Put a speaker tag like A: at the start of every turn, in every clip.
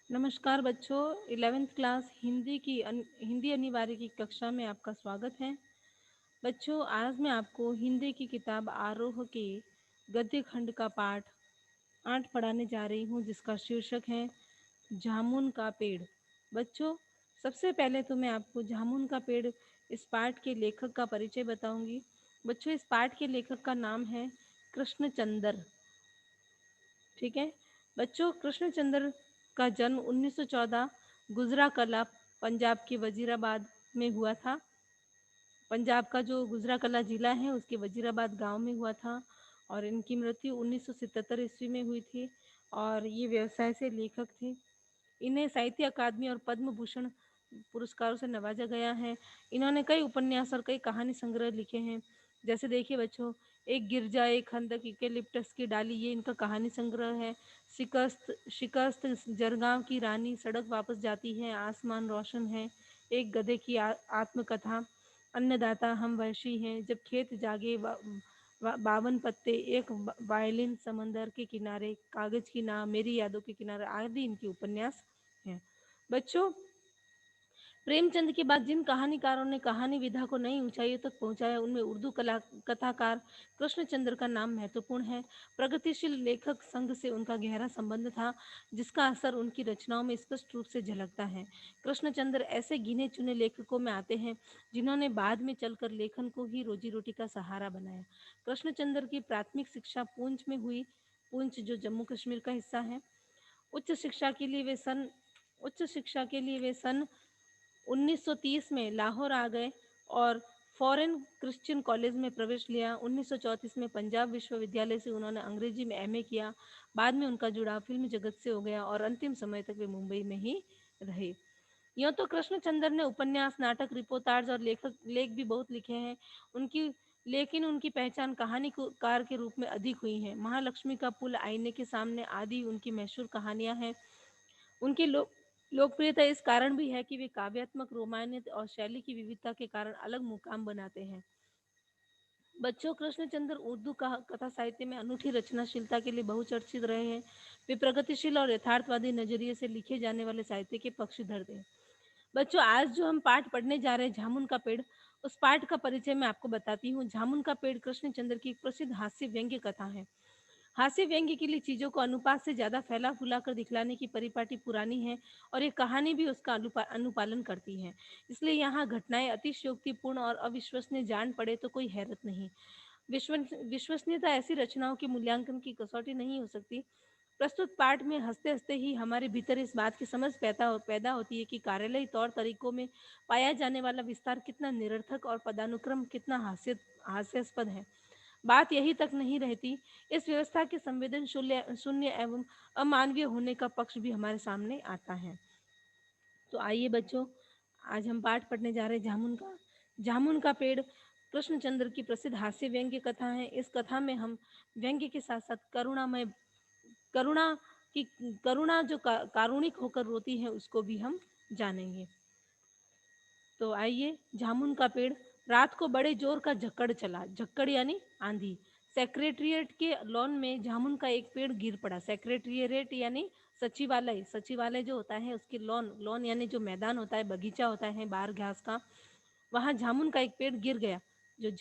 A: नमस्कार बच्चों, 11th class Hindi अनिवार्य की कक्षा में आपका स्वागत है। बच्चों, आज मैं आपको हिंदी की किताब आरोह के गद्य खंड का पाठ 8 पढ़ाने जा रही हूँ, जिसका शीर्षक है जामुन का पेड़। बच्चों, सबसे पहले तो मैं आपको जामुन का पेड़ इस पाठ के लेखक का परिचय बताऊंगी। बच्चों, इस पाठ के लेखक का नाम है कृष्णचंद्र। ठीक है बच्चों, कृष्णचंद्र का जन्म 1914 गुजरा कला, पंजाब के वजीराबाद में हुआ था। पंजाब का जो गुजरा कला जिला है उसके वजीराबाद गांव में हुआ था और इनकी मृत्यु 1977 ईस्वी में हुई थी। और ये व्यवसाय से लेखक थे। इन्हें साहित्य अकादमी और पद्म भूषण पुरस्कारों से नवाजा गया है। इन्होंने कई उपन्यास और कई कहानी संग्रह लिखे हैं। जैसे देखिए बच्चों, एक गिरजा, एक खंदक, यूकेलिप्टस की डाली, ये इनका कहानी संग्रह है। शिकस्त शिकस्त, जरगांव की रानी, सड़क वापस जाती है, आसमान रोशन है, एक गधे की आत्मकथा, अन्नदाता, हम वहशी हैं, जब खेत जागे, 52 पत्ते, एक वायलिन, समंदर के किनारे, कागज की नाव, मेरी यादों के किनारे आदि इनके उपन्यास हैं। बच्चों, प्रेमचंद के बाद जिन कहानीकारों ने कहानी विधा को नई ऊंचाइयों तक पहुंचाया, उनमें उर्दू कला कथाकार कृष्णचंद्र का नाम महत्वपूर्ण है। प्रगतिशील लेखक संघ से उनका गहरा संबंध था, जिसका असर उनकी रचनाओं में स्पष्ट रूप से झलकता है। कृष्णचंद्र ऐसे गिने चुने लेखकों में आते हैं जिन्होंने बाद में चलकर लेखन को ही रोजी रोटी का सहारा बनाया। कृष्णचंद्र की प्राथमिक शिक्षा पूंछ में हुई। पूंछ जो जम्मू कश्मीर का हिस्सा है। उच्च शिक्षा के लिए वे सन उच्च शिक्षा के लिए वे सन 1930 में लाहौर आ गए और फॉरेन क्रिश्चियन कॉलेज में प्रवेश लिया। 1934 में पंजाब विश्वविद्यालय से उन्होंने अंग्रेजी में एमए किया। बाद में उनका जुड़ाव फिल्म जगत से हो गया और अंतिम समय तक वे मुंबई में ही रहे। यूँ तो कृष्णचंद्र ने उपन्यास, नाटक, रिपोर्टाज और लेख भी बहुत लिखे हैं। उनकी लेकिन उनकी पहचान कहानीकार के रूप में अधिक हुई है। महालक्ष्मी का पुल, आईने के सामने आदि उनकी मशहूर कहानियां हैं। उनकी लोकप्रियता इस कारण भी है कि वे काव्यात्मक, रोमानियत और शैली की विविधता के कारण अलग मुकाम बनाते हैं। बच्चों, कृष्णचंद्र उर्दू कथा साहित्य में अनूठी रचनाशीलता के लिए बहुचर्चित रहे हैं। वे प्रगतिशील और यथार्थवादी नजरिए से लिखे जाने वाले साहित्य के पक्षधर थे। बच्चों, आज जो हम पाठ पढ़ने जा रहे हैं, जामुन का पेड़, उस पाठ का परिचय मैं आपको बताती हूँ। जामुन का पेड़ कृष्णचंद्र की एक प्रसिद्ध हास्य व्यंग्य कथा है। हास्य व्यंग्य के लिए चीजों को अनुपात से ज्यादा फैला फूला कर दिखलाने की परिपाटी पुरानी है और ये कहानी भी उसका अनुपालन करती है। इसलिए यहाँ घटनाएं अतिशयोक्तिपूर्ण और अविश्वसनीय जान पड़े तो कोई हैरत नहीं। विश्वसनीयता ऐसी रचनाओं के मूल्यांकन की कसौटी नहीं हो सकती। प्रस्तुत पाठ में हंसते हंसते ही हमारे भीतर इस बात की समझ पैदा होती है कि कार्यालयी तौर तरीकों में पाया जाने वाला विस्तार कितना निरर्थक और पदानुक्रम कितना हास्यास्पद है। बात यही तक नहीं रहती, इस व्यवस्था के संवेदन शून्य एवं अमानवीय होने का पक्ष भी हमारे सामने आता है। तो आइए बच्चों, आज हम पाठ पढ़ने जा रहे हैं जामुन का पेड़ कृष्णचंद्र की प्रसिद्ध हास्य व्यंग्य कथा है। इस कथा में हम व्यंग्य के साथ साथ करुणा की करुणा जो कारुणिक होकर रोती है, उसको भी हम जानेंगे। तो आइए, जामुन का पेड़। रात को बड़े जोर का झक्कड़ चला। झक्कड़ यानी आंधी। सेक्रेटरिएट के लॉन में जामुन का एक पेड़ गिर पड़ा। सेक्रेटरिएट यानी सचिवालय। सचिवालय जो होता है उसके लॉन लॉन यानी जो मैदान होता है, बगीचा होता है बाहर घास का, वहां जामुन का एक पेड़ गिर गया। जो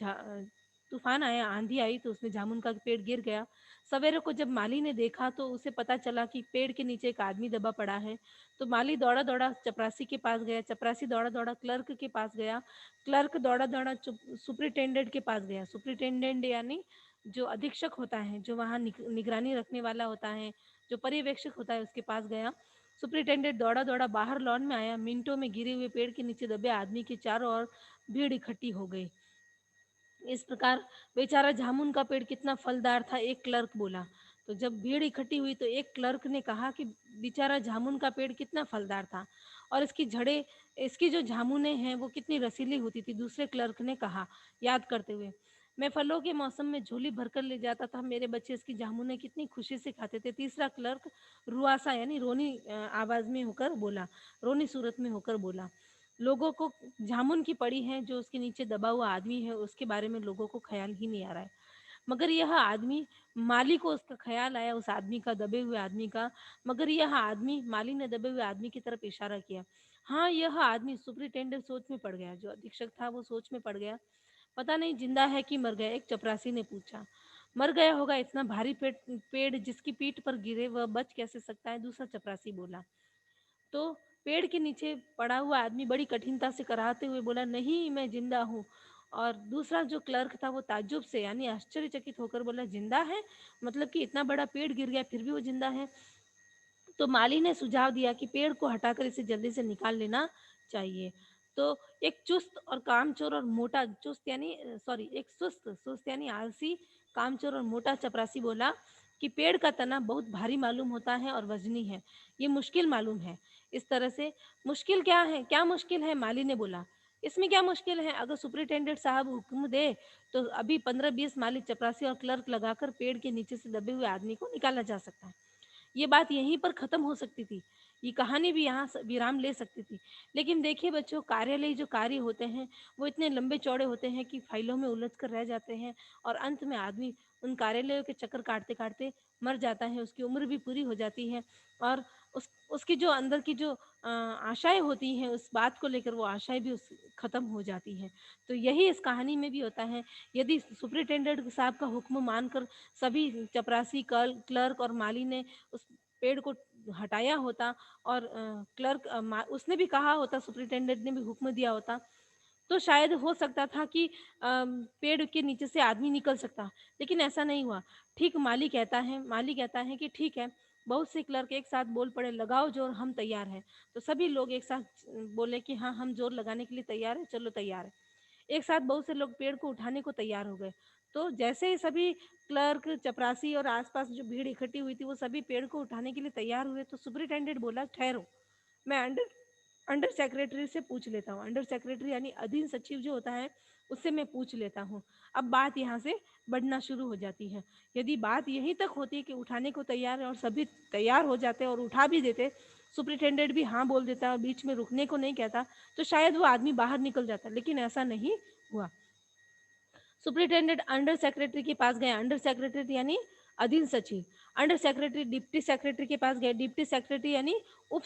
A: तूफान आया, आंधी आई तो उसमें जामुन का पेड़ गिर गया। सवेरे को जब माली ने देखा तो उसे पता चला कि पेड़ के नीचे एक आदमी दबा पड़ा है। तो माली दौड़ा दौड़ा चपरासी के पास गया। चपरासी दौड़ा दौड़ा क्लर्क के पास गया। क्लर्क दौड़ा दौड़ा सुपरिटेंडेंट के पास गया। सुपरिटेंडेंट यानी जो अधीक्षक होता है, जो वहाँ निगरानी रखने वाला होता है, जो पर्यवेक्षक होता है, उसके पास गया। सुपरिटेंडेंट दौड़ा दौड़ा बाहर लॉन में आया। मिनटों में गिरे हुए पेड़ के नीचे दबे आदमी के चारों ओर भीड़ इकट्ठी हो गई। इस प्रकार बेचारा जामुन का पेड़ कितना फलदार था, एक क्लर्क बोला। तो जब भीड़ इकट्ठी हुई तो एक क्लर्क ने कहा कि बेचारा जामुन का पेड़ कितना फलदार था और इसकी जो जामुने हैं वो कितनी रसीली होती थी। दूसरे क्लर्क ने कहा, याद करते हुए, मैं फलों के मौसम में झोली भरकर ले जाता था, मेरे बच्चे इसकी जामुने कितनी खुशी से खाते थे। तीसरा क्लर्क रुआसा यानी रोनी आवाज में होकर बोला, रोनी सूरत में होकर बोला, लोगों को जामुन की पड़ी है, जो उसके नीचे दबा हुआ आदमी है उसके बारे में लोगों को ख्याल ही नहीं आ रहा है। मगर यह आदमी, माली को उसका ख़्याल आया उस आदमी का, दबे हुए आदमी का, मगर यह आदमी, माली ने दबे हुए आदमी की तरफ इशारा किया। हाँ, यह आदमी सुपरिटेंडेंट सोच में पड़ गया, जो अधीक्षक था वो सोच में पड़ गया। पता नहीं जिंदा है कि मर गया, एक चपरासी ने पूछा। मर गया होगा, इतना भारी पेड़ जिसकी पीठ पर गिरे वह बच कैसे सकता है, दूसरा चपरासी बोला। तो पेड़ के नीचे पड़ा हुआ आदमी बड़ी कठिनता से कराहते हुए बोला, नहीं मैं जिंदा हूँ। और दूसरा जो क्लर्क था वो ताज्जुब से यानी आश्चर्यचकित होकर बोला, जिंदा है? मतलब कि इतना बड़ा पेड़ गिर गया फिर भी वो जिंदा है? तो माली ने सुझाव दिया कि पेड़ को हटाकर इसे जल्दी से निकाल लेना चाहिए। तो एक चुस्त और कामचोर और मोटा, चुस्त यानी सॉरी, एक सुस्त, सुस्त यानी आलसी, कामचोर और मोटा चपरासी बोला कि पेड़ का तना बहुत भारी मालूम होता है और वजनी है, ये मुश्किल मालूम है। इस तरह से, मुश्किल क्या है, क्या मुश्किल है, माली ने बोला। इसमें क्या मुश्किल है, अगर सुपरिटेंडेंट साहब हुक्म दे तो अभी 15-20 माली, चपरासी और क्लर्क लगाकर पेड़ के नीचे से दबे हुए आदमी को निकाला जा सकता है। ये बात यहीं पर ख़त्म हो सकती थी। ये कहानी भी यहाँ विराम ले सकती थी। लेकिन देखिए बच्चों, कार्यालयी जो कार्य होते हैं, वो इतने लंबे-चौड़े होते हैं कि फाइलों में उलझ कर रह जाते हैं और अंत में आदमी उन कार्यालयों के चक्कर काटते-काटते मर जाता है, उसकी उम्र भी पूरी हो जाती है और उसकी जो अंदर की जो आशाएँ होती हैं, उस बात को लेकर वो आशाएँ भी उस ख़त्म हो जाती हैं। तो यही इस कहानी में भी होता है। यदि सुपरिटेंडेंट साहब का हुक्म मानकर सभी चपरासी, क्लर्क और माली ने उस पेड़ को हटाया होता और उसने भी कहा होता, सुपरिटेंडेंट ने भी हुक्म दिया होता, तो शायद हो सकता था कि पेड़ के नीचे से आदमी निकल सकता, लेकिन ऐसा नहीं हुआ। ठीक माली कहता है कि ठीक है। बहुत से क्लर्क एक साथ बोल पड़े, लगाओ जोर, हम तैयार हैं। तो सभी लोग एक साथ बोले कि हाँ, हम जोर लगाने के लिए तैयार हैं, चलो तैयार है। एक साथ बहुत से लोग पेड़ को उठाने को तैयार हो गए। तो जैसे ही सभी क्लर्क, चपरासी और आसपास जो भीड़ इकट्ठी हुई थी वो सभी पेड़ को उठाने के लिए तैयार हुए, तो सुपरिटेंडेंट बोला, ठहरो, मैं अंडर अंडर सेक्रेटरी से पूछ लेता हूँ। अंडर सेक्रेटरी यानी अधीन सचिव जो होता है, उससे मैं पूछ लेता हूँ। अब बात यहाँ से बढ़ना शुरू हो जाती है। यदि बात यहीं तक होती कि उठाने को तैयार है और सभी तैयार हो जाते और उठा भी देते, सुपरिटेंडेंट भी हाँ बोल देता और बीच में रुकने को नहीं कहता, तो शायद वो आदमी बाहर निकल जाता, लेकिन ऐसा नहीं हुआ। सुपरिटेंडेंट अंडर सेक्रेटरी के पास गए, अंडर सेक्रेटरी यानी अधीन सचिव। अंडर सेक्रेटरी डिप्टी सेक्रेटरी के पास गए, डिप्टी सेक्रेटरी यानी उप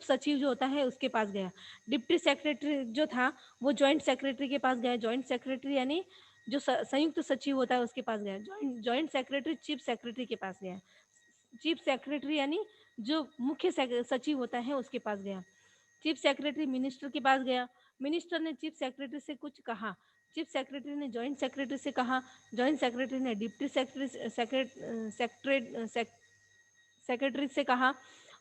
A: सचिव जो होता है उसके पास गया। डिप्टी सेक्रेटरी जो था वो जॉइंट सेक्रेटरी के पास गया, जॉइंट सेक्रेटरी यानी जो संयुक्त सचिव होता है उसके पास गया, joint joint secretary chief secretary के पास गया, चीफ सेक्रेटरी यानी जो मुख्य सचिव होता है उसके पास गया। चीफ सेक्रेटरी मिनिस्टर के पास गया, मिनिस्टर ने चीफ सेक्रेटरी से कुछ कहा, चीफ सेक्रेटरी ने जॉइंट सेक्रेटरी से कहा, जॉइंट सेक्रेटरी ने डिप्टी सेक्रेटरी से कहा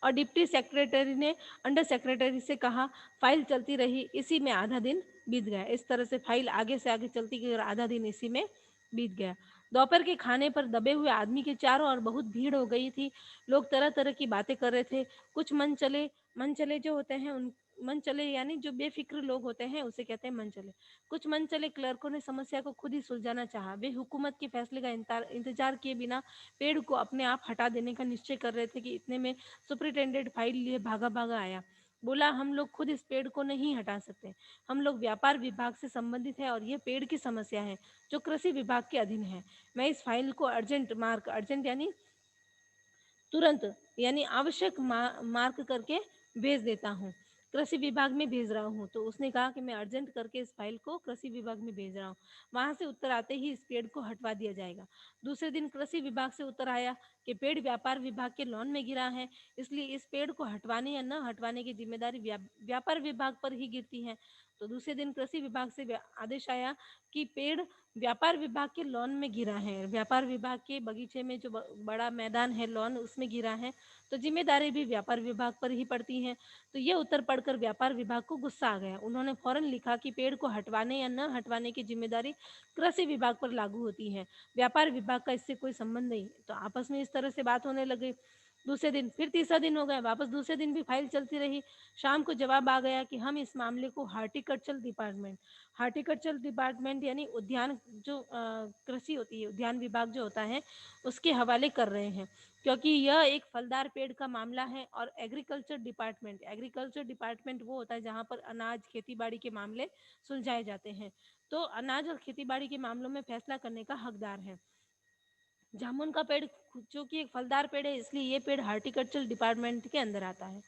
A: और डिप्टी सेक्रेटरी ने अंडर सेक्रेटरी से कहा। फाइल चलती रही, इसी में आधा दिन बीत गया। इस तरह से फाइल आगे से आगे चलती गई और आधा दिन इसी में बीत गया। दोपहर के खाने पर दबे हुए आदमी के चारों ओर बहुत भीड़ हो गई थी। लोग तरह तरह की बातें कर रहे थे। कुछ मन चले जो होते हैं उन मन चले यानी जो बेफिक्र लोग होते हैं उसे कहते हैं मन चले। कुछ मन चले क्लर्कों ने समस्या को खुद ही सुलझाना चाहा। वे हुकूमत के फैसले का इंतजार किए बिना पेड़ को अपने आप हटा देने का निश्चय कर रहे थे कि इतने में सुपरिटेंडेंट फाइल लिए भागा भागा आया। बोला, हम लोग खुद इस पेड़ को नहीं हटा सकते। हम लोग व्यापार विभाग से संबंधित है और ये पेड़ की समस्या है जो कृषि विभाग के अधीन है। मैं इस फाइल को अर्जेंट यानी तुरंत यानी आवश्यक मार्क करके भेज देता हूँ, कृषि विभाग में भेज रहा हूँ। तो उसने कहा कि मैं अर्जेंट करके इस फाइल को कृषि विभाग में भेज रहा हूँ, वहां से उत्तर आते ही इस पेड़ को हटवा दिया जाएगा। दूसरे दिन कृषि विभाग से उत्तर आया कि पेड़ व्यापार विभाग के लॉन में गिरा है, इसलिए इस पेड़ को हटवाने या न हटवाने की जिम्मेदारी व्यापार विभाग पर ही गिरती है। तो दूसरे दिन कृषि विभाग से आदेश आया कि पेड़ व्यापार विभाग के लॉन में गिरा है, व्यापार विभाग के बगीचे में जो बड़ा मैदान है, लॉन, उसमें गिरा है, तो जिम्मेदारी भी व्यापार विभाग पर ही पड़ती है। तो ये उत्तर पढ़कर व्यापार विभाग को गुस्सा आ गया। उन्होंने फौरन लिखा कि पेड़ को हटवाने या न हटवाने की जिम्मेदारी कृषि विभाग पर लागू होती है, व्यापार विभाग का इससे कोई संबंध नहीं। तो आपस में इस तरह से बात होने लगी। दूसरे दिन फिर तीसरा दिन हो गया, वापस दूसरे दिन भी फाइल चलती रही। शाम को जवाब आ गया कि हम इस मामले को हार्टिकल्चर डिपार्टमेंट यानी उद्यान जो कृषि होती है, उद्यान विभाग जो होता है, उसके हवाले कर रहे हैं, क्योंकि यह एक फलदार पेड़ का मामला है। और एग्रीकल्चर डिपार्टमेंट वो होता है जहाँ पर अनाज, खेती बाड़ी के मामले सुलझाए जाते हैं। तो अनाज और खेती बाड़ी के मामलों में फैसला करने का हकदार है। जामुन का पेड़ जो कि एक फलदार पेड़ है, इसलिए ये पेड़ हॉर्टिकल्चर डिपार्टमेंट के अंदर आता है।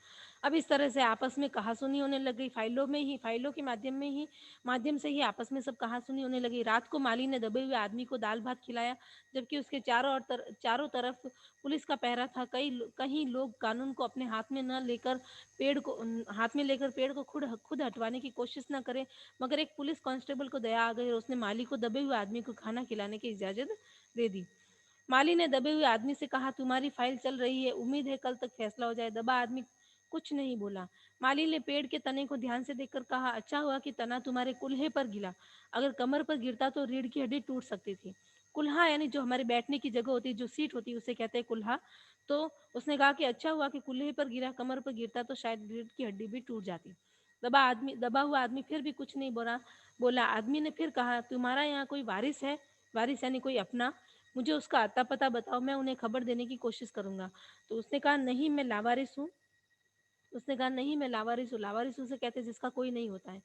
A: अब इस तरह से आपस में कहासुनी होने लग गई, फाइलों के माध्यम से ही आपस में सब कहासुनी होने लगी। रात को माली ने दबे हुए आदमी को दाल भात खिलाया, जबकि उसके चारों तरफ पुलिस का पहरा था। कहीं लोग कानून को अपने हाथ में लेकर पेड़ को खुद खुद हटवाने की कोशिश न करें, मगर एक पुलिस कांस्टेबल को दया आ गई और उसने माली को दबे हुए आदमी को खाना खिलाने की इजाजत दे दी। माली ने दबे हुए आदमी से कहा, तुम्हारी फाइल चल रही है, उम्मीद है कल तक फैसला हो जाए। दबा आदमी कुछ नहीं बोला। माली ने पेड़ के तने को ध्यान से देखकर कहा, अच्छा हुआ कि तना तुम्हारे कुल्हे पर गिरा, अगर कमर पर गिरता तो रीढ़ की हड्डी टूट सकती थी। कुल्हा यानी जो हमारे बैठने की जगह होती है, जो सीट होती है, उसे कहते हैं कुल्हा। तो उसने कहा कि अच्छा हुआ कि कुल्हे पर गिरा, कमर पर गिरता तो शायद रीढ़ की हड्डी भी टूट जाती। दबा हुआ आदमी फिर भी कुछ नहीं बोला। आदमी ने फिर कहा, तुम्हारा यहाँ कोई वारिस है? वारिस यानी कोई अपना? मुझे उसका अता पता बताओ, मैं उन्हें खबर देने की कोशिश करूंगा। तो उसने कहा, नहीं मैं लावारिस हूँ। लावारिस उसे कहते हैं जिसका कोई नहीं होता है।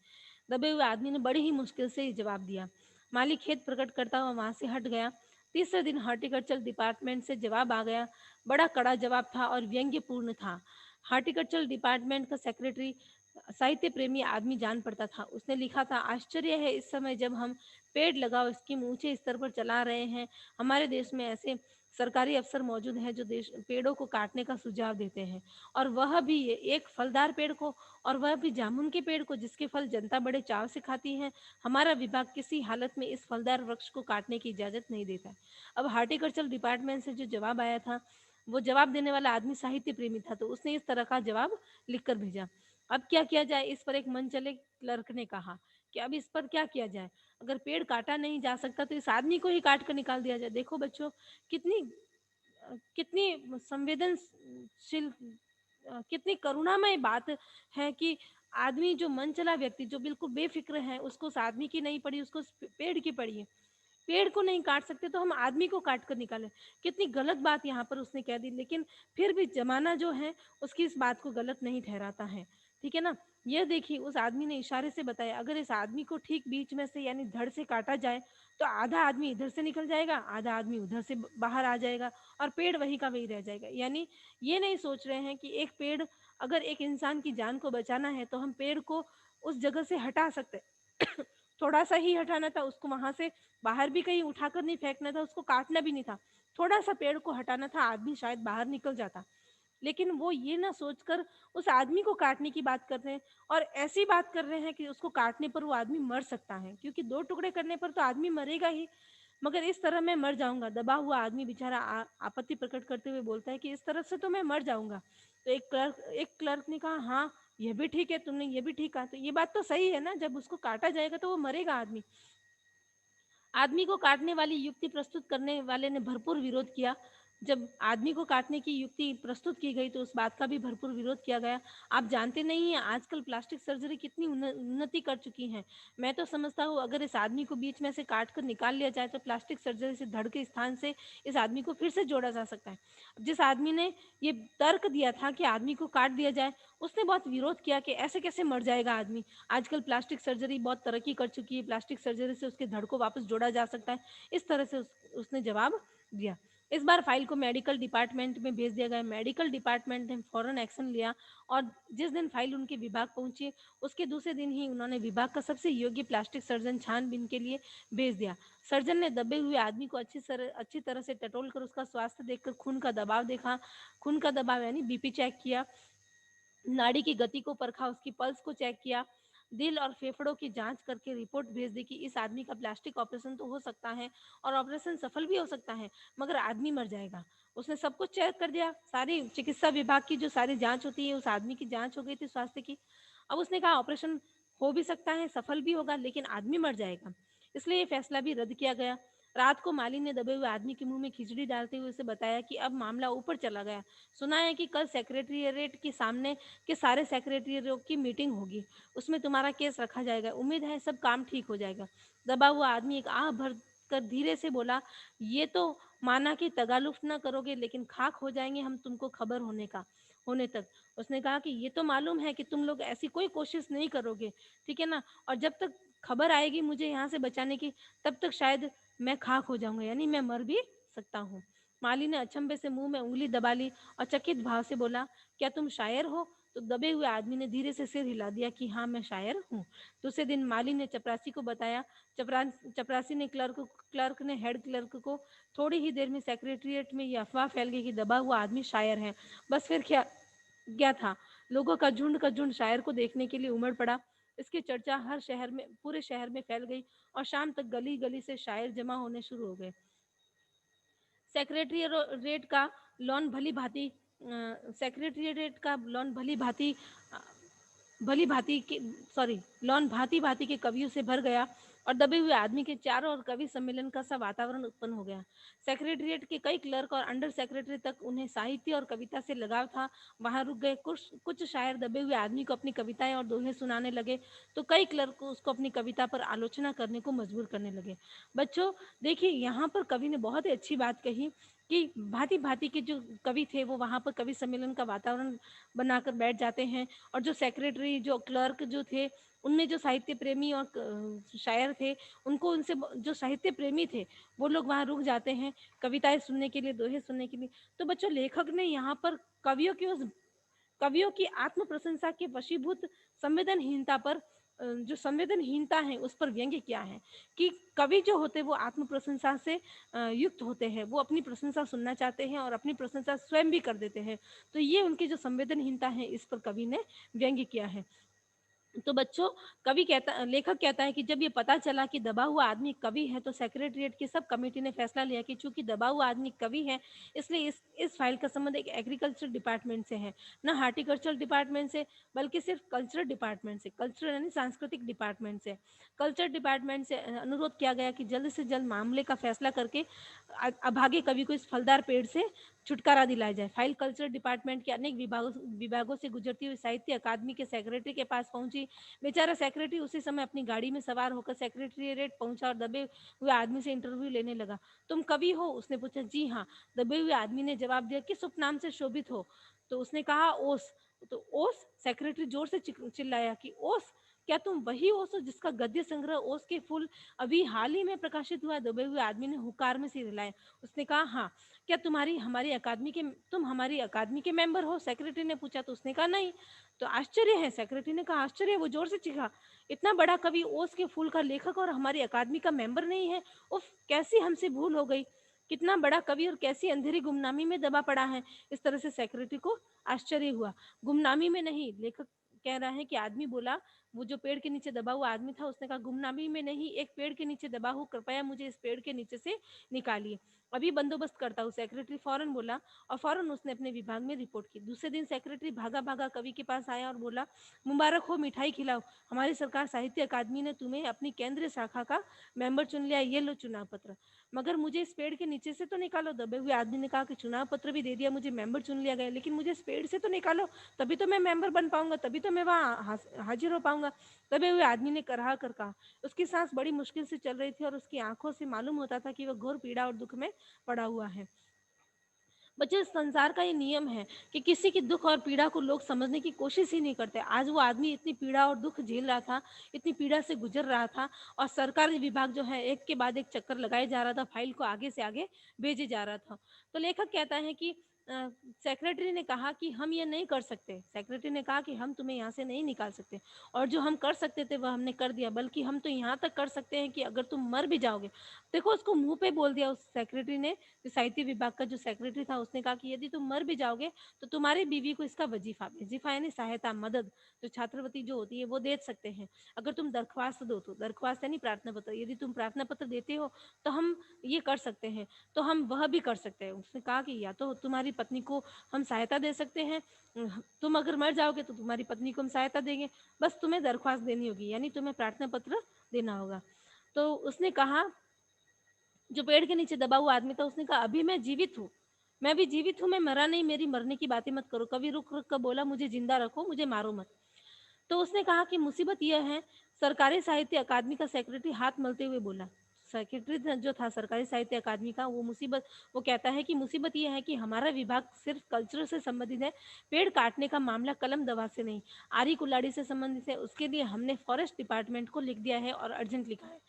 A: दबे हुए आदमी ने बड़ी ही मुश्किल से जवाब दिया। माली खेद प्रकट करता हुआ वहां से हट गया। तीसरे दिन हॉर्टिकल्चर डिपार्टमेंट से जवाब आ गया। बड़ा कड़ा जवाब था और व्यंग्यपूर्ण था। हॉर्टिकल्चर डिपार्टमेंट का सेक्रेटरी साहित्य प्रेमी आदमी जान पड़ता था। उसने लिखा था, आश्चर्य है इस समय जब हम पेड़ लगाओ स्कीम ऊंचे स्तर पर चला रहे हैं, हमारे देश में ऐसे सरकारी अफसर मौजूद हैं जो पेड़ों को काटने का सुझाव देते हैं, और वह भी एक फलदार पेड़ को, और वह भी जामुन के पेड़ को जिसके फल जनता बड़े चाव से खाती है। हमारा विभाग किसी हालत में इस फलदार वृक्ष को काटने की इजाजत नहीं देता। अब हार्टिकल्चर डिपार्टमेंट से जो जवाब आया था, वो जवाब देने वाला आदमी साहित्य प्रेमी था, तो उसने इस तरह का जवाब लिखकर भेजा। अब क्या किया जाए, इस पर एक मनचले क्लर्क ने कहा कि अब इस पर क्या किया जाए। अगर पेड़ काटा नहीं जा सकता तो इस आदमी को ही काट कर निकाल दिया जाए। देखो बच्चों, कितनी कितनी संवेदनशील, कितनी करुणामय बात है कि आदमी, जो मन चला व्यक्ति, जो बिल्कुल बेफिक्र है, उसको उस आदमी की नहीं पड़ी, उसको उस पेड़ की पड़ी है। पेड़ को नहीं काट सकते तो हम आदमी को काट कर निकालें। कितनी गलत बात यहाँ पर उसने कह दी, लेकिन फिर भी जमाना जो है उसकी इस बात को गलत नहीं ठहराता है। ठीक है ना? यह देखिए, उस आदमी ने इशारे से बताया, अगर इस आदमी को ठीक बीच में से यानी धड़ से काटा जाए तो आधा आदमी इधर से निकल जाएगा, आधा आदमी उधर से बाहर आ जाएगा, और पेड़ वही का वही रह जाएगा। यानी ये नहीं सोच रहे हैं कि एक पेड़, अगर एक इंसान की जान को बचाना है तो हम पेड़ को उस जगह से हटा सकते हैं। थोड़ा सा ही हटाना था उसको, वहां से बाहर भी कहीं उठाकर नहीं फेंकना था, उसको काटना भी नहीं था, थोड़ा सा पेड़ को हटाना था, आदमी शायद बाहर निकल जाता। लेकिन वो ये ना सोचकर उस आदमी को काटने की बात कर रहे हैं, और ऐसी बात कर रहे हैं कि उसको काटने पर वो आदमी मर सकता है, क्योंकि दो टुकड़े करने पर तो आदमी मरेगा ही, मगर इस तरह मैं मर जाऊंगा। दबा हुआ आदमी बेचारा आपत्ति प्रकट करते हुए बोलता है कि इस तरह से तो मैं मर जाऊंगा। तो एक क्लर्क ने कहा, हाँ ये भी ठीक है, तुमने ये भी ठीक कहा, तो ये बात तो सही है ना, जब उसको काटा जाएगा तो वो मरेगा आदमी। आदमी को काटने वाली युक्ति प्रस्तुत करने वाले ने भरपूर विरोध किया। जब आदमी को काटने की युक्ति प्रस्तुत की गई तो उस बात का भी भरपूर विरोध किया गया। आप जानते नहीं हैं आजकल प्लास्टिक सर्जरी कितनी उन्नति कर चुकी है। मैं तो समझता हूँ अगर इस आदमी को बीच में से काट कर निकाल लिया जाए तो प्लास्टिक सर्जरी से धड़ के स्थान से इस आदमी को फिर से जोड़ा जा सकता है। जिस आदमी ने ये तर्क दिया था कि आदमी को काट दिया जाए, उसने बहुत विरोध किया कि ऐसे कैसे मर जाएगा आदमी। आजकल प्लास्टिक सर्जरी बहुत तरक्की कर चुकी है, प्लास्टिक सर्जरी से उसके धड़ को वापस जोड़ा जा सकता है। इस तरह से उसने जवाब दिया। इस बार फाइल को मेडिकल डिपार्टमेंट में भेज दिया गया। मेडिकल डिपार्टमेंट ने फौरन एक्शन लिया, और जिस दिन फाइल उनके विभाग पहुंची उसके दूसरे दिन ही उन्होंने विभाग का सबसे योग्य प्लास्टिक सर्जन छानबीन के लिए भेज दिया। सर्जन ने दबे हुए आदमी को अच्छी तरह से टटोल कर उसका स्वास्थ्य देखकर खून का दबाव देखा। खून का दबाव यानी बीपी चेक किया, नाड़ी की गति को परखा, उसकी पल्स को चेक किया, दिल और फेफड़ों की जांच करके रिपोर्ट भेज दी कि इस आदमी का प्लास्टिक ऑपरेशन तो हो सकता है, और ऑपरेशन सफल भी हो सकता है, मगर आदमी मर जाएगा। उसने सब कुछ चेक कर दिया, सारी चिकित्सा विभाग की जो सारी जांच होती है उस आदमी की जांच हो गई थी स्वास्थ्य की। अब उसने कहा ऑपरेशन हो भी सकता है, सफल भी होगा, लेकिन आदमी मर जाएगा, इसलिए ये फैसला भी रद्द किया गया। रात को माली ने दबे हुए आदमी के मुंह में खिचड़ी डालते हुए उसे बताया कि अब मामला ऊपर चला गया। सुना है कि कल सेक्रेटेरिएट के सामने के सारे सेक्रेटरियों की मीटिंग होगी, उसमें तुम्हारा केस रखा जाएगा, उम्मीद है सब काम ठीक हो जाएगा। दबा हुआ आदमी एक आह भर कर धीरे से बोला, ये तो माना कि तगालुफ न करोगे, लेकिन खाक हो जाएंगे हम तुमको खबर होने तक। उसने कहा कि ये तो मालूम है कि तुम लोग ऐसी कोई कोशिश नहीं करोगे, ठीक है ना, और जब तक खबर आएगी मुझे यहाँ से बचाने की, तब तक शायद मैं खाक हो जाऊंगा, यानी मैं मर भी सकता हूँ। माली ने अचंभे से मुंह में उंगली दबा ली और चकित भाव से बोला, क्या तुम शायर हो? तो दबे हुए आदमी ने धीरे से सिर हिला दिया कि हाँ, मैं शायर हूँ। दूसरे दिन माली ने चपरासी को बताया। चपरासी ने क्लर्क ने हेड क्लर्क को। थोड़ी ही देर में सेक्रेटरिएट में ये अफवाह फैल गई कि दबा हुआ आदमी शायर है। बस फिर क्या था, लोगों का झुंड शायर को देखने के लिए उमड़ पड़ा। इसकी चर्चा पूरे शहर में फैल गई और शाम तक गली गली से शायर जमा होने शुरू हो गए। सेक्रेटरिएट का लॉन भली भांति सेक्रेटरिएट का लॉन भली भांति के सॉरी लॉन भांति भांति के कवियों से भर गया और दबे हुए आदमी के चारों ओर कवि सम्मेलन का सा वातावरण उत्पन्न हो गया। सेक्रेटरिएट के कई क्लर्क और अंडर सेक्रेटरी तक उन्हें साहित्य और कविता से लगाव था, वहां रुक गए। कुछ शायर दबे हुए आदमी को अपनी कविताएं और दोहे सुनाने लगे, तो कई क्लर्क को उसको अपनी कविता पर आलोचना करने को मजबूर करने लगे। बच्चों देखिए, यहाँ पर कवि ने बहुत ही अच्छी बात कही कि भांति भांति के जो कवि थे वो वहाँ पर कवि सम्मेलन का वातावरण बनाकर बैठ जाते हैं, और जो सेक्रेटरी जो क्लर्क जो थे उनमें जो साहित्य प्रेमी और शायर थे, उनको उनसे जो साहित्य प्रेमी थे वो लोग वहाँ रुक जाते हैं कविताएं सुनने के लिए, दोहे सुनने के लिए। तो बच्चों, लेखक ने यहाँ पर कवियों की आत्म प्रशंसा के वशीभूत संवेदनहीनता पर जो संवेदनहीनता है उस पर व्यंग्य किया है कि कवि जो होते हैं वो आत्म प्रशंसा से युक्त होते हैं, वो अपनी प्रशंसा सुनना चाहते हैं और अपनी प्रशंसा स्वयं भी कर देते हैं। तो ये उनकी जो संवेदनहीनता है इस पर कवि ने व्यंग्य किया है। तो बच्चों, लेखक कहता है कि जब ये पता चला कि दबा हुआ आदमी कवि है, तो सेक्रेटरिएट की सब कमेटी ने फैसला लिया कि चूंकि दबा हुआ आदमी कवि है, इसलिए इस फाइल का संबंध एक एग्रीकल्चर डिपार्टमेंट से है, ना हार्टिकल्चर डिपार्टमेंट से, बल्कि सिर्फ कल्चरल डिपार्टमेंट से, कल्चरल यानी सांस्कृतिक डिपार्टमेंट से। कल्चर डिपार्टमेंट से अनुरोध किया गया कि जल्द से जल्द मामले का फैसला करके अभागे कवि को इस फलदार पेड़ से छुटकारा दिलाया जाए। फाइल कल्चर डिपार्टमेंट के अनेक विभागों से गुजरती हुई साहित्य अकादमी के सेक्रेटरी के पास पहुंची। बेचारा सेक्रेटरी उसी समय अपनी गाड़ी में सवार होकर सेक्रेटरीट पहुंचा और दबे हुए आदमी से इंटरव्यू लेने लगा। तुम कवि हो? उसने पूछा। जी हाँ, दबे हुए आदमी ने जवाब दिया। किस उपनाम से शोभित हो? तो उसने कहा, ओस। तो ओस? सेक्रेटरी जोर से चिल्लाया कि ओस? क्या तुम वही ओस हो जिसका गद्य संग्रह ओस के फूल अभी हाल ही में प्रकाशित हुआ? दबे हुए आदमी ने हुकार में सिर हिलाया। उसने कहा, हाँ। क्या तुम हमारी अकादमी के मेंबर हो? सेक्रेटरी ने पूछा। तो उसने कहा, नहीं। तो आश्चर्य है? सेक्रेटरी ने कहा, आश्चर्य? वो जोर से चीखा। इतना बड़ा कवि, ओस के फूल का लेखक और हमारी अकादमी का मेंबर नहीं है? उफ, कैसी हमसे भूल हो गई। कितना बड़ा कवि और कैसी अंधेरी गुमनामी में दबा पड़ा है। इस तरह से सेक्रेटरी को आश्चर्य हुआ। गुमनामी में नहीं, लेखक कह रहा है कि आदमी बोला, वो जो पेड़ के नीचे दबा हुआ आदमी था, उसने कहा, गुमनामी में नहीं, एक पेड़ के नीचे दबा हूँ, कृपया मुझे इस पेड़ के नीचे से निकालिए, अभी बंदोबस्त करता हूँ। सेक्रेटरी फौरन बोला और फौरन उसने अपने विभाग में रिपोर्ट की। दूसरे दिन सेक्रेटरी भागा भागा कवि के पास आया और बोला, मुबारक हो, मिठाई खिलाओ, हमारी सरकार साहित्य अकादमी ने तुम्हें अपनी केंद्रीय शाखा का मेंबर चुन लिया, ये लो चुनाव पत्र। मगर मुझे इस पेड़ के नीचे से तो निकालो। दबे हुए आदमी ने कहा कि चुनाव पत्र भी दे दिया, मुझे मेंबर चुन लिया गया, लेकिन मुझे इस पेड़ से तो निकालो, तभी तो मैं मेंबर बन पाऊंगा, तभी तो मैं वहाँ हाजिर हो पाऊंगा। दबे हुए आदमी ने कराह कर कहा। उसकी सांस बड़ी मुश्किल से चल रही थी और उसकी आंखों से मालूम होता था कि वह घोर पीड़ा और दुख में पड़ा हुआ है। बच्चे, संसार का ये नियम है कि किसी की दुख और पीड़ा को लोग समझने की कोशिश ही नहीं करते। आज वो आदमी इतनी पीड़ा और दुख झेल रहा था, इतनी पीड़ा से गुजर रहा था, और सरकारी विभाग जो है एक के बाद एक चक्कर लगाए जा रहा था, फाइल को आगे से आगे भेजे जा रहा था। तो लेखक कहता है कि सेक्रेटरी ने कहा कि हम ये नहीं कर सकते। सेक्रेटरी ने कहा कि हम तुम्हें यहाँ से नहीं निकाल सकते, और जो हम कर सकते थे वह हमने कर दिया, बल्कि हम तो यहाँ तक कर सकते हैं कि अगर तुम मर भी जाओगे। देखो, उसको मुंह पे बोल दिया उस सेक्रेटरी ने। जो साहित्य विभाग का जो सेक्रेटरी था, उसने कहा कि यदि तुम मर भी जाओगे तो तुम्हारी बीवी को इसका वजीफा यानी सहायता, मदद, जो छात्रवृत्ति जो होती है वो दे सकते हैं। अगर तुम दरख्वास्त दो तो, दरख्वास्त यानी प्रार्थना पत्र, यदि तुम प्रार्थना पत्र देते हो तो हम ये कर सकते हैं, तो हम वह भी कर सकते हैं। उसने कहा कि या तो तुम्हारी पत्नी को हम सहायता दे सकते हैं, तुम अगर मर जाओगे तो तुम्हारी पत्नी को हम सहायता देंगे, बस तुम्हें दरख्वास्त देनी होगी, यानी तुम्हें प्रार्थना पत्र देना होगा। तो उसने कहा, जो पेड़ के नीचे दबा हुआ आदमी था, उसने कहा, अभी मैं जीवित हूँ, मैं भी जीवित हूँ, मैं मरा नहीं, मेरी मरने की बातें मत करो। कवि रुक रुक कर बोला, मुझे जिंदा रखो, मुझे मारो मत। तो उसने कहा कि मुसीबत यह है, सरकारी साहित्य अकादमी का सेक्रेटरी हाथ मलते हुए बोला। सेक्रेटरी जो था सरकारी साहित्य अकादमी का, वो कहता है कि मुसीबत ये है कि हमारा विभाग सिर्फ कल्चर से संबंधित है, पेड़ काटने का मामला कलम दवा से नहीं, आरी कुल्हाड़ी से संबंधित है। उसके लिए हमने फॉरेस्ट डिपार्टमेंट को लिख दिया है और अर्जेंट लिखा है।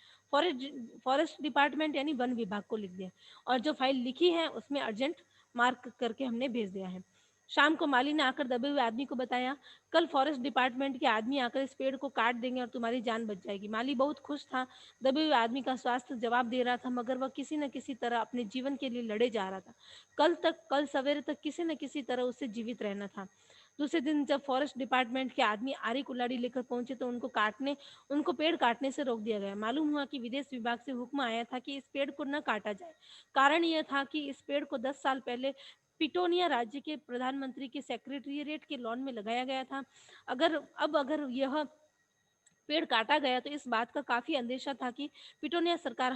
A: फॉरेस्ट डिपार्टमेंट यानी वन विभाग को लिख दिया, और जो फाइल लिखी है उसमें अर्जेंट मार्क करके हमने भेज दिया है। शाम को माली ने आकर दबे हुए आदमी को बताया, कल फॉरेस्ट डिपार्टमेंट के आदमी आकर इस पेड़ को काट देंगे और तुम्हारी जान बच जाएगी। माली बहुत खुश था। दबे हुए आदमी का स्वास्थ्य जवाब दे रहा था, मगर वह किसी न किसी तरह अपने जीवन के लिए लड़े जा रहा था। कल सवेरे तक किसी न किसी तरह उसे जीवित रहना था। दूसरे दिन जब फॉरेस्ट डिपार्टमेंट के आदमी आरी कुल्हाड़ी लेकर पहुंचे तो उनको पेड़ काटने से रोक दिया गया। मालूम हुआ कि विदेश विभाग से हुक्म आया था कि इस पेड़ को न काटा जाए। कारण यह था कि इस पेड़ को 10 साल पहले पिटोनिया राज्य के प्रधानमंत्री के सेक्रेटेरिएट के लॉन में लगाया गया था। अगर यह पेड़ काटा गया तो इस बात का काफी अंदेशा था कि पिटोनिया सरकार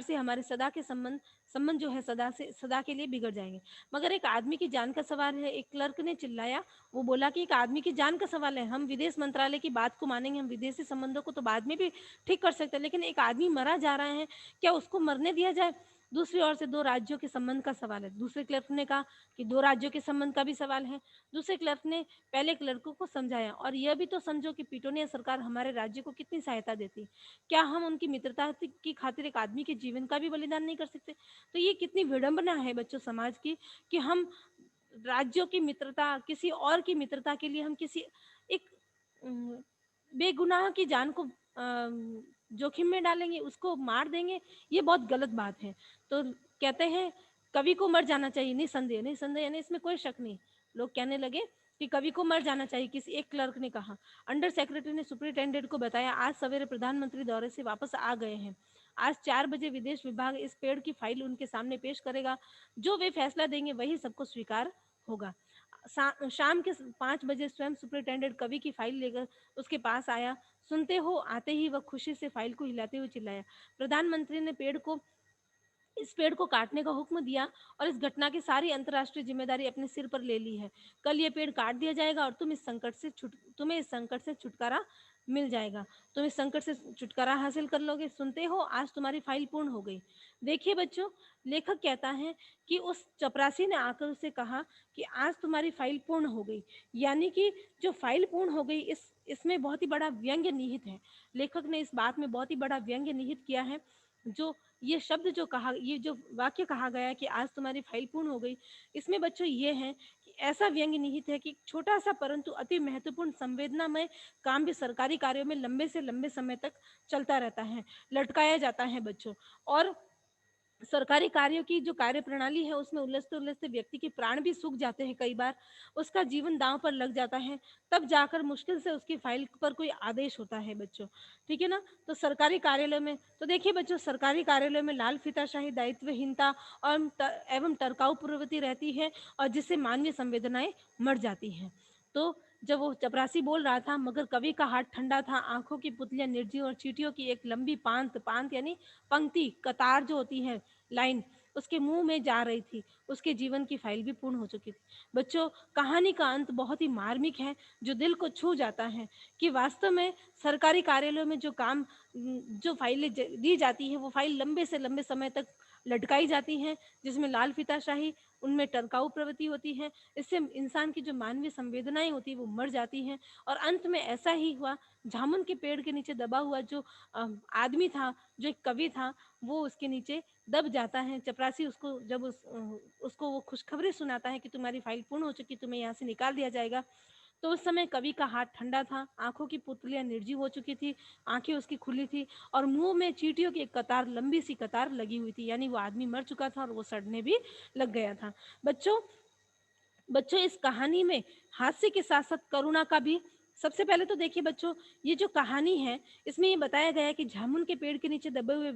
A: से हमारे सदा के संबंध जो है सदा के लिए बिगड़ जाएंगे। मगर एक आदमी की जान का सवाल है, एक क्लर्क ने चिल्लाया। वो बोला कि एक आदमी की जान का सवाल है, हम विदेश मंत्रालय की बात को मानेंगे, हम विदेशी संबंधों को तो बाद में भी ठीक कर सकते हैं, लेकिन एक आदमी मरा जा रहा है, क्या उसको मरने दिया जाए? दूसरी ओर से दो राज्यों के संबंध का सवाल है। दूसरे क्लर्क ने कहा कि दो राज्यों के संबंध का भी सवाल है। दूसरे क्लर्क ने पहले क्लर्कों को समझाया, और यह भी तो समझो कि पिटोनिया सरकार हमारे राज्य को कितनी सहायता देती है। क्या हम उनकी मित्रता की खातिर एक आदमी के जीवन का भी बलिदान नहीं कर सकते? तो ये कितनी विडंबना है बच्चों समाज की, कि हम राज्यों की मित्रता, किसी और की मित्रता के लिए हम किसी एक बेगुनाह की जान को जोखिम में डालेंगे, उसको मार देंगे। ये बहुत गलत बात है। तो कहते हैं कवि को मर जाना चाहिए, निसंदेह निसंदेह, यानी इसमें कोई शक नहीं। लोग कहने लगे कि कवि को मर जाना चाहिए, किसी एक क्लर्क ने कहा। अंडर सेक्रेटरी ने सुपरिटेंडेंट को बताया, आज सवेरे प्रधानमंत्री दौरे से वापस आ गए हैं। आज 4 बजे विदेश विभाग इस पेड़ की फाइल उनके सामने पेश करेगा। जो वे फैसला देंगे वही सबको स्वीकार होगा। शाम के 5 बजे स्वयं सुपरिटेंडेंट कवि की फाइल लेकर उसके पास आया। सुनते हो, आते ही वह खुशी से फाइल को हिलाते हुए चिल्लाया, प्रधानमंत्री ने इस पेड़ को काटने का हुक्म दिया और इस घटना की सारी अंतर्राष्ट्रीय जिम्मेदारी अपने सिर पर ले ली है। कल ये पेड़ काट दिया जाएगा और तुम्हें इस संकट से छुटकारा मिल जाएगा। तुम इस संकट से छुटकारा हासिल कर लोगे। सुनते हो, आज तुम्हारी फाइल पूर्ण हो गई। देखिए बच्चों, लेखक कहता है कि उस चपरासी ने आकर उसे कहा कि आज तुम्हारी फाइल पूर्ण हो गई, यानी कि जो फाइल पूर्ण हो गई, इसमें बहुत ही बड़ा व्यंग्य निहित है। लेखक ने इस बात में बहुत ही बड़ा व्यंग्य निहित किया है। जो ये शब्द जो कहा, ये जो वाक्य कहा गया है कि आज तुम्हारी फाइल पूर्ण हो गई, इसमें बच्चों ये है कि ऐसा व्यंग्य निहित है कि छोटा सा परंतु अति महत्वपूर्ण संवेदनामय काम भी सरकारी कार्यों में लंबे से लंबे समय तक चलता रहता है, लटकाया जाता है बच्चों। और सरकारी कार्यों की जो कार्य प्रणाली है उसमें उलझते उलझते व्यक्ति के प्राण भी सूख जाते हैं, कई बार उसका जीवन दांव पर लग जाता है। तब जाकर मुश्किल से उसकी फाइल पर कोई आदेश होता है बच्चों, ठीक है ना। तो सरकारी कार्यालय में तो देखिए बच्चों, सरकारी कार्यालय में लाल फीताशाही, दायित्वहीनता और एवं टरकाऊ प्रवृत्ति रहती है, और जिससे मानवीय संवेदनाएं मर जाती हैं। तो जब वो चपरासी बोल रहा था, मगर कवि का हाथ ठंडा था। आंखों की पुतलियां निर्जीव और चींटियों की एक लंबी पांत पांत यानी पंक्ति, कतार जो होती है, लाइन, उसके मुंह में जा रही थी। उसके जीवन की फाइल भी पूर्ण हो चुकी थी। बच्चों, कहानी का अंत बहुत ही मार्मिक है, जो दिल को छू जाता है कि वास्तव में सरकारी कार्यालयों में जो फाइलें दी जाती है, वो फाइल लंबे से लंबे समय तक लटकाई जाती हैं, जिसमें लाल फीताशाही, उनमें टरकाऊ प्रवृत्ति होती है। इससे इंसान की जो मानवीय संवेदनाएं होती है वो मर जाती हैं। और अंत में ऐसा ही हुआ, जामुन के पेड़ के नीचे दबा हुआ जो आदमी था, जो एक कवि था, वो उसके नीचे दब जाता है। चपरासी उसको वो खुशखबरी सुनाता है कि तुम्हारी फाइल पूर्ण हो चुकी, तुम्हें यहाँ से निकाल दिया जाएगा। तो उस समय कवि का हाथ ठंडा था, आंखों की पुतलियां निर्जीव हो चुकी थी, आंखें उसकी खुली थी, और मुंह में चींटियों की एक कतार, लंबी सी कतार लगी हुई थी, यानी वो आदमी मर चुका था और वो सड़ने भी लग गया था। बच्चों बच्चों इस कहानी में हास्य के साथ साथ करुणा का भी, सबसे पहले तो देखिए बच्चों, ये जो कहानी है इसमें ये बताया गया है कि जामुन के पेड़ के नीचे दबे हुए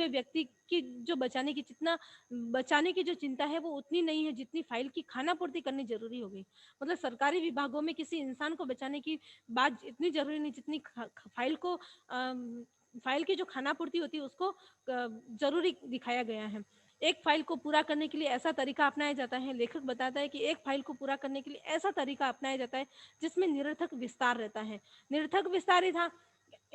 A: व्यक्ति की जो बचाने की जो चिंता है वो उतनी नहीं है जितनी फाइल की खाना पूर्ति करनी जरूरी हो गई। मतलब सरकारी विभागों में किसी इंसान को बचाने की बात इतनी जरूरी नहीं जितनी फाइल की जो खाना पूर्ति होती है उसको जरूरी दिखाया गया है। एक फाइल को पूरा करने के लिए ऐसा तरीका अपनाया जाता है, लेखक बताता है कि एक फाइल को पूरा करने के लिए ऐसा तरीका अपनाया जाता है जिसमें निरर्थक विस्तार रहता है। निरर्थक विस्तार ही था,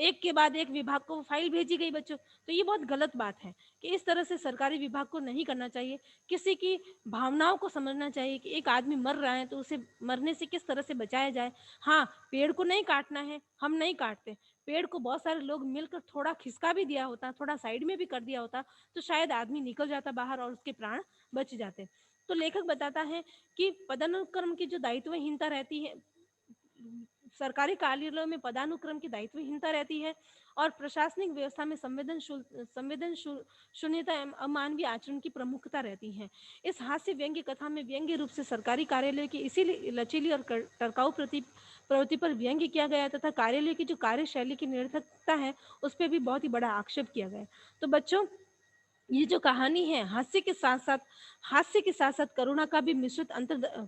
A: एक के बाद एक विभाग को फाइल भेजी गई बच्चों। तो ये बहुत गलत बात है कि इस तरह से सरकारी विभाग को नहीं करना चाहिए। किसी की भावनाओं को समझना चाहिए कि एक आदमी मर रहा है तो उसे मरने से किस तरह से बचाया जाए। हाँ, पेड़ को नहीं काटना है, हम नहीं काटते। पेड़ को बहुत सारे लोग मिलकर थोड़ा खिसका भी दिया होता, थोड़ा साइड में भी कर दिया होता, तो शायद आदमी निकल जाता बाहर और उसके प्राण बच जाते। तो लेखक बताता है कि पदानुक्रम की जो दायित्वहीनता रहती है, सरकारी कार्यालयों में पदानुक्रम की दायित्वहीनता रहती है और प्रशासनिक व्यवस्था में संवेदनशील शून्यता एवं अमानवीय आचरण की प्रमुखता रहती है। इस हास्य व्यंग्य कथा में व्यंग्य रूप से सरकारी कार्यालय की इसी लचीली और टरकाऊ प्रवृत्ति पर व्यंग्य किया गया तथा कार्यालय की जो कार्यशैली की निरर्थकता है उस पर भी बहुत ही बड़ा आक्षेप किया गया। तो बच्चों, ये जो कहानी है हास्य के साथ साथ करुणा का भी मिश्रित अंतर,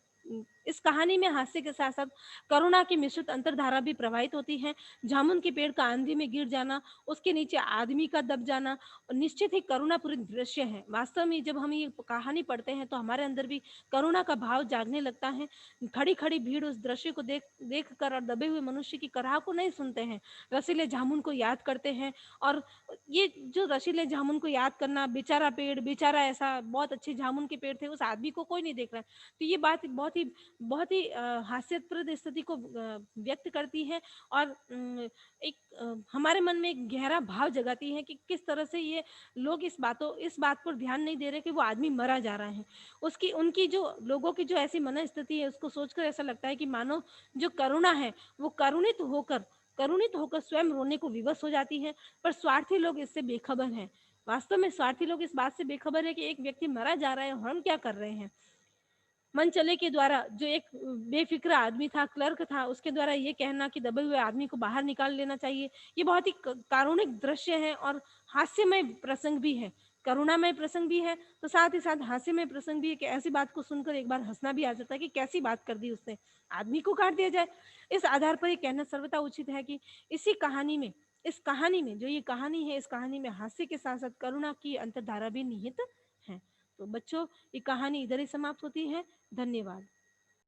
A: इस कहानी में हास्य के साथ साथ करुणा की मिश्रित अंतरधारा भी प्रवाहित होती है। जामुन के पेड़ का आंधी में गिर जाना, उसके नीचे आदमी का दब जाना निश्चित ही करुणापूरित दृश्य है। वास्तव में जब हम ये कहानी पढ़ते हैं तो हमारे अंदर भी करुणा का भाव जागने लगता है। खड़ी खड़ी भीड़ उस दृश्य को देख कर और दबे हुए मनुष्य की कराह को नहीं सुनते हैं, रसीले जामुन को याद करते हैं। और ये जो रसीले जामुन को याद करना, बेचारा पेड़, बेचारा ऐसा बहुत अच्छे जामुन के पेड़ थे, उस आदमी को कोई नहीं देख रहा है। तो ये बात बहुत ही हास्यप्रद स्थिति को व्यक्त करती है और एक हमारे मन में एक गहरा भाव जगाती है कि किस तरह से ये लोग इस बात पर ध्यान नहीं दे रहे कि वो आदमी मरा जा रहा है। उसकी उनकी जो लोगों की जो ऐसी मनस्थिति है उसको सोचकर ऐसा लगता है कि मानो जो करुणा है वो करुणित होकर स्वयं रोने को विवश हो जाती है। पर स्वार्थी लोग इससे बेखबर हैं। वास्तव में स्वार्थी लोग इस बात से बेखबर है कि एक व्यक्ति मरा जा रहा है और हम क्या कर रहे हैं। मनचले के द्वारा जो एक बेफिक्र आदमी था, क्लर्क था, उसके द्वारा ये कहना कि दबे हुए आदमी को बाहर निकाल लेना चाहिए, ये बहुत ही कारुणिक दृश्य है और हास्यमय प्रसंग भी है। करुणामय प्रसंग भी है तो साथ ही साथ हास्यमय प्रसंग भी है कि ऐसी बात को सुनकर एक बार हंसना भी आ जाता है कि कैसी बात कर दी उसने, आदमी को काट दिया जाए। इस आधार पर ये कहना सर्वथा उचित है कि इस कहानी में जो ये कहानी है, इस कहानी में हास्य के साथ साथ करुणा की अंतरधारा भी निहित है। तो बच्चों, ये कहानी इधर ही समाप्त होती है। धन्यवाद।